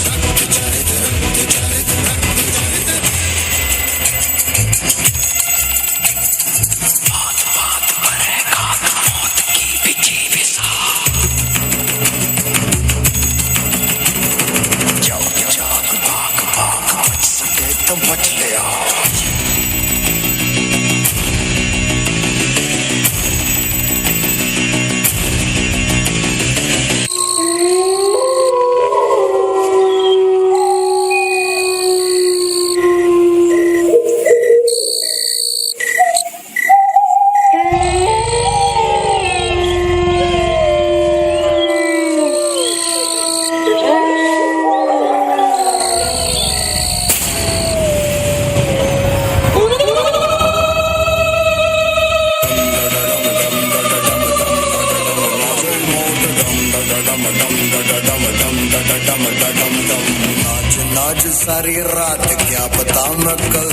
आज सारी रात क्या पता मैं कल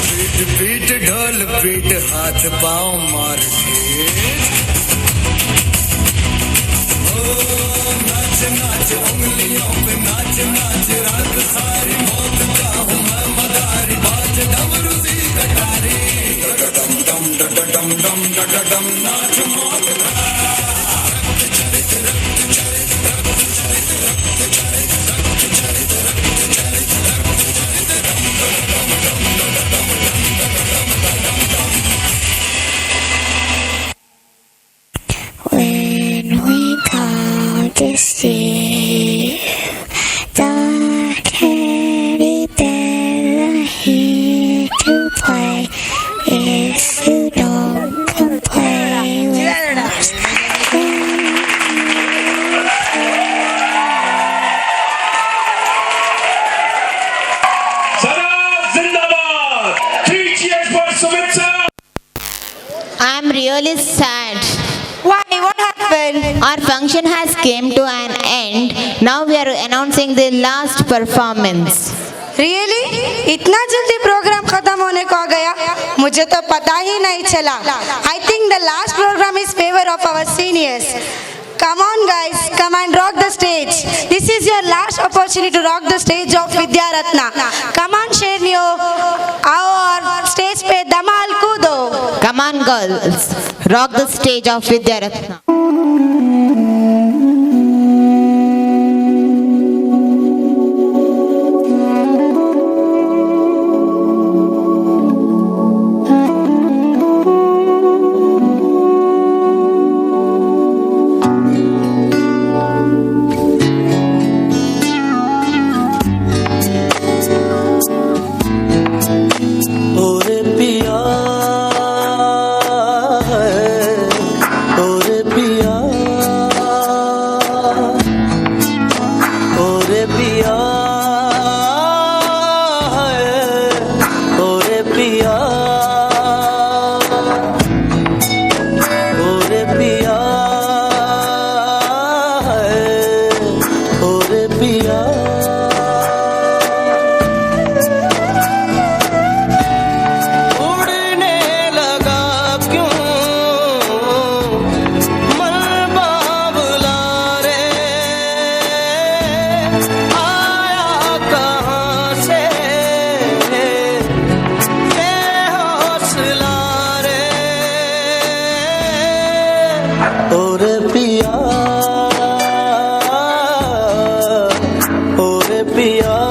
पीट पीट ढोल पीट हाथ पाँव मार के नाच नाच उंगलियों पे नाच नाच रात सारी मौत का हूँ मैं मदारी बाज डमरू सी कटारी डम डम डम डम डम डम नाच मौत When we come to see the teddy bear are here to play. If you don't come play with us, I'm really sad. Why? What happened? Our function has came to an end. Now we are announcing the last performance. Really? इतना जल्दी programme खत्म होने को आ गया? मुझे तो पता ही नहीं चला. I think the last program is favor of our seniors. Come on guys, come and rock the stage. This is your last opportunity to rock the stage of Vidya Ratna. Come on शेरनियों, आओ और stage पे धमाल कूदो. Come on girls, rock the stage of Vidya Ratna. पिया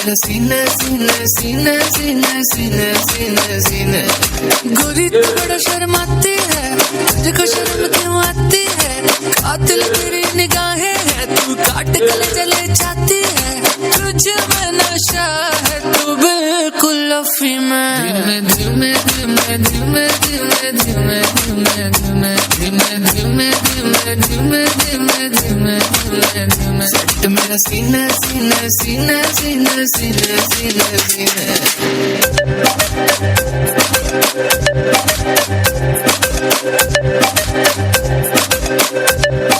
मेरा सीना सीना सीना सीना सीना सीना सीना गोरी तू बड़ा शर्माती है तुझको शर्म क्यों आती है कातिल तेरी निगाहें है तू काट गले चले जाती है तुझ में नशा है तू बिल्कुल लफी में दिल में दिल में दिल में दिल में दिल में दिल में दिल में दिल में दिल में दिल में दिल में दिल में दिल में दिल में सट मेरा सीना सीना सीना सीना सीना सीना सीना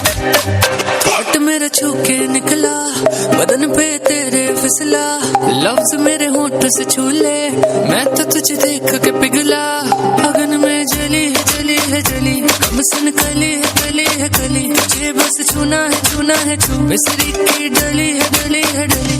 हाथ मेरा छू के निकला बदन पे तेरे फिसला लफ्ज मेरे होंठ से छू ले मैं तो तुझे देख के पिघला अगन में जली है जली है जली कम सुन कली है कली है कली तुझे बस छूना है छू मिसरी की डली है डली है डली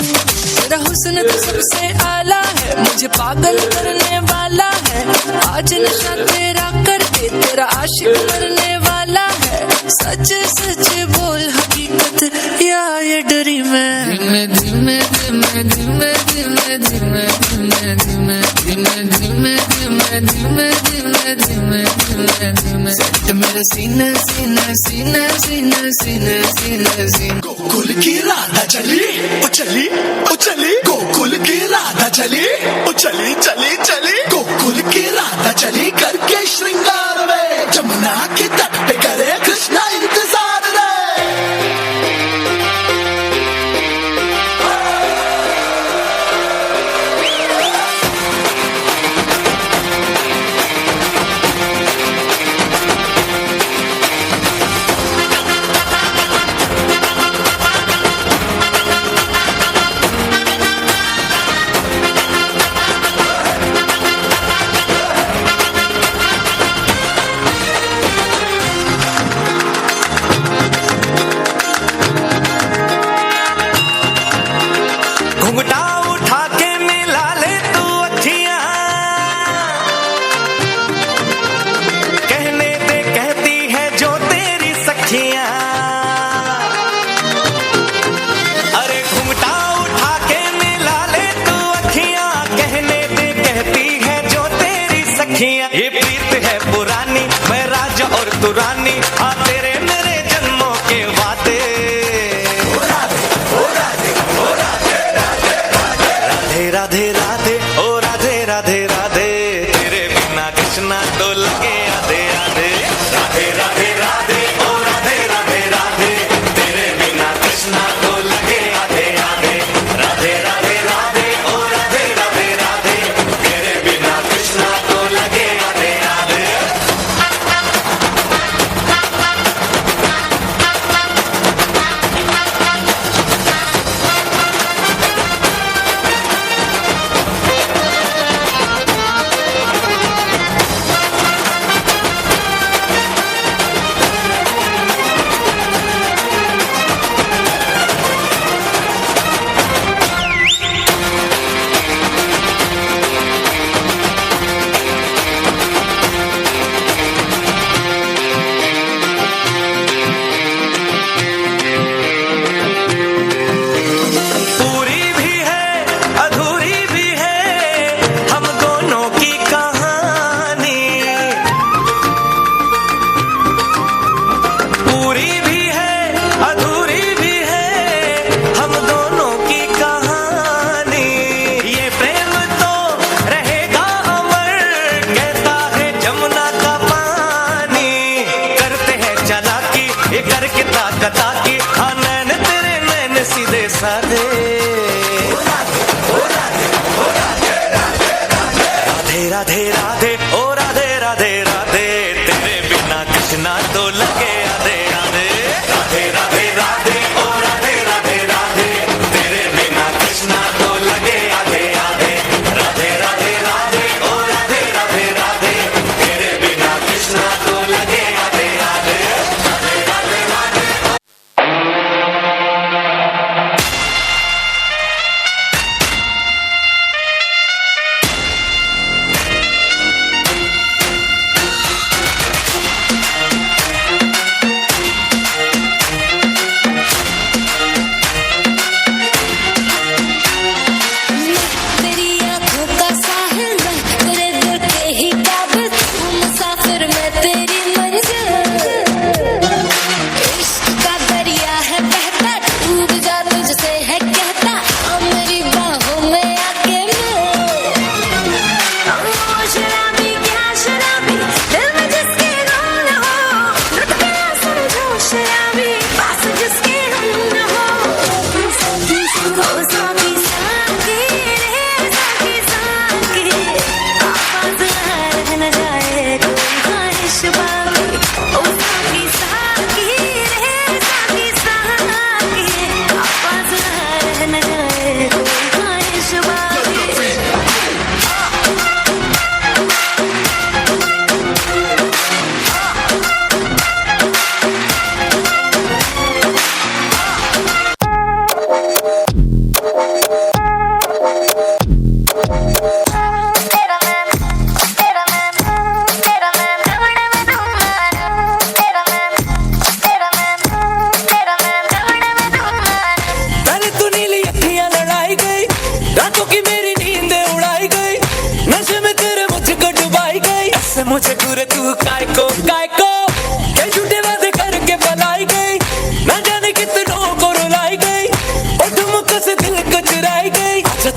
तेरा हुस्न तो सबसे आला है मुझे पागल करने वाला है आज नशा तेरा करके तेरा आशिक करने वाला है सच सच बोल हकीकत या ये डरी मैं दिल में दिल में दिल में दिल में दिल में दिल में दिल में दिल में दिल में दिल में दिल में दिल में दिल में दिल में सेट मेरे सीने सीने सीने सीने सीने सीने सीने गोकुल की राधा चली ओ चली ओ चली गोकुल की राधा चली ओ चली चली चली गोकुल की राधा चली करके श्रृंगार में जमुना के तट पे करे कृष्णा इंतजार रे घुंघटा उठा के मिला ले तू अखियां कहने दे कहती है जो तेरी सखियां अरे घुंघटा उठा के मिला ले तू अखियां कहने दे कहती है जो तेरी सखियां ये प्रीत है पुरानी मैं राजा और तू रानी हाँ तेरे मेरे जन्मों के वादे राधे राधे ओ राधे राधे राधे तेरे बिना कृष्णा तो लगे आधे आधे राधे राधे राधे ओ राधे राधे राधे तेरे बिना कृष्णा तो लगे आधे आधे राधे राधे राधे ओ राधे राधे राधे तेरे बिना कृष्णा तो लगे आधे आधे पूरी भी है अधूरी भी है हम दोनों की कहानी पूरी भी है अधूरी भी है हम दोनों की कहानी ये प्रेम तो रहेगा अमर कहता है जमुना का पानी करते हैं चालाकी ये करके ताकता की हाँ नैन तेरे नैन सीधे साधे राधे राधे ओ राधे राधे राधे तेरे बिना कृष्णा तो लगे आधे आधे राधे राधे राधे ओ राधे राधे राधे तेरे बिना कृष्णा तो लगे आधे आधे राधे राधे राधे ओ राधे राधे राधे तेरे बिना कृष्णा तो लगे आधे आधे राधे राधे राधे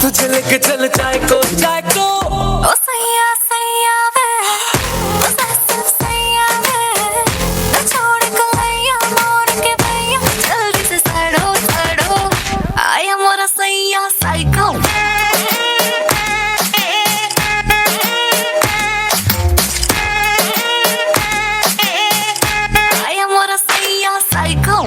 तुझे लेके चल चाय को ओ सैया सैया वे ओ सैया वे छोड़ कलैया मोर के भैया जल्दी से सड़ो आया मोरा सैया साइको आया मोरा सैया साइको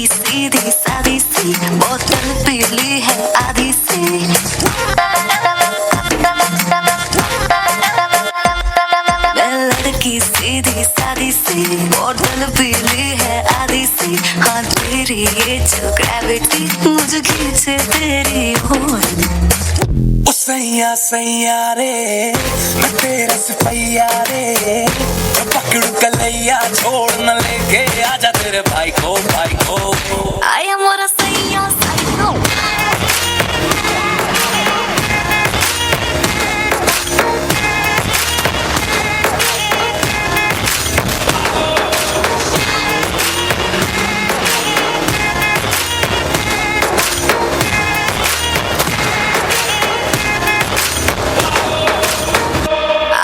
सीधी सादी सी बोतल पीली है आधी सी लड़की सीधी सादी सी बोतल पीली है आधी सी हाँ तेरी ये जो ग्रेविटी मुझे खींचे तेरी ओर सैया सैया रे मैं तेरा सिपैया रे पकड़ कलैया छोड़ न लेके आजा तेरे भाई को आया मोरा सैया साइको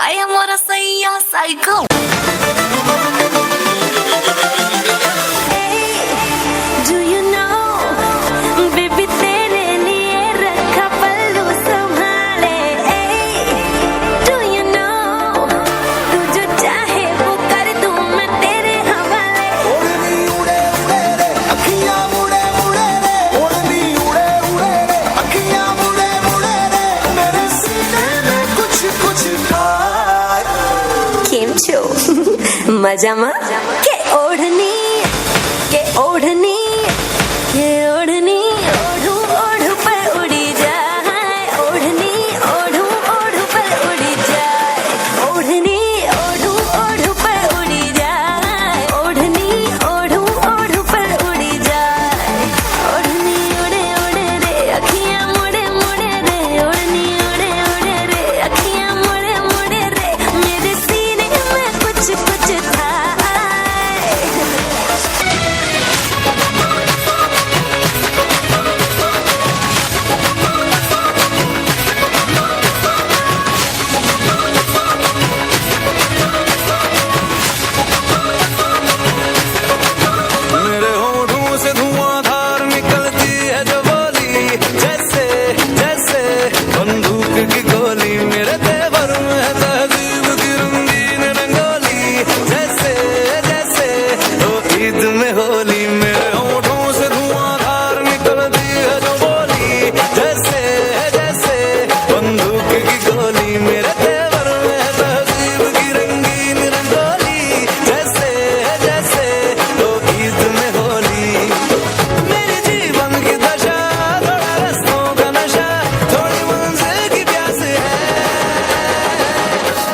आया मोरा सैया साइको मजामा के ओढ़नी ओढ़ू ओढ़ू पर उड़ी जाए ओढ़नी ओढ़ू ओढ़ू पर उड़ी जाए ओढ़नी ओढ़ू ओढ़ू पर उड़ी जाए ओढ़नी ओढ़ू ओढ़ू पर उड़ी जाए ओढ़नी उड़े उड़े रे अखियां मुड़े मुड़े रे ओढ़नी उड़े उड़े रे अखियां मुड़े मुड़े रे मेरे सीने में कुछ था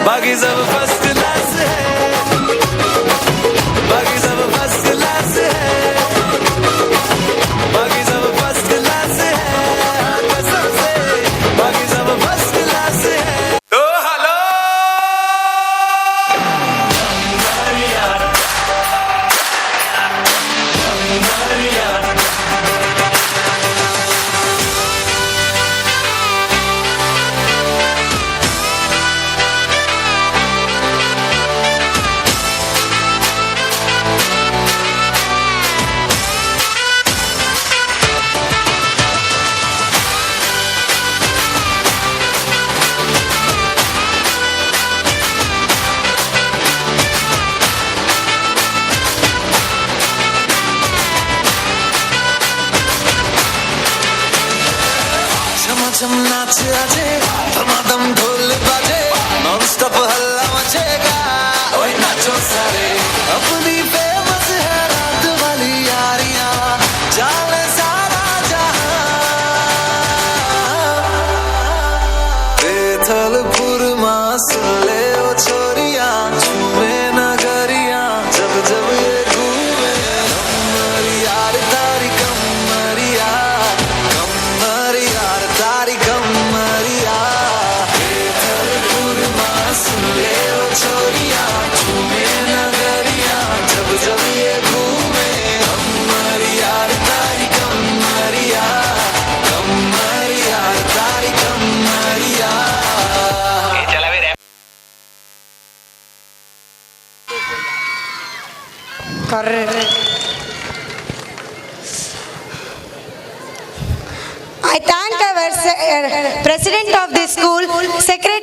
बाकी सब फर्स्ट क्लास है बाकी सब फर्स्ट क्लास है बाकी सब फर्स्ट क्लास है कसम से बाकी सब फर्स्ट क्लास है ओ हेलो झम नाच आजे धमाधम ढोल बाजे नॉन स्टॉप हल्ला मचेगा ओए नाचो सारे अपनी फेमस है रात वाली यारियां जाने सारा जहां बेथलपुर मां सुन ले ओ छोरियां झूमे नगरियां जब जब ये घूमे कमर यार तारी कमर यार तारी कम I thank our president of the school, secretary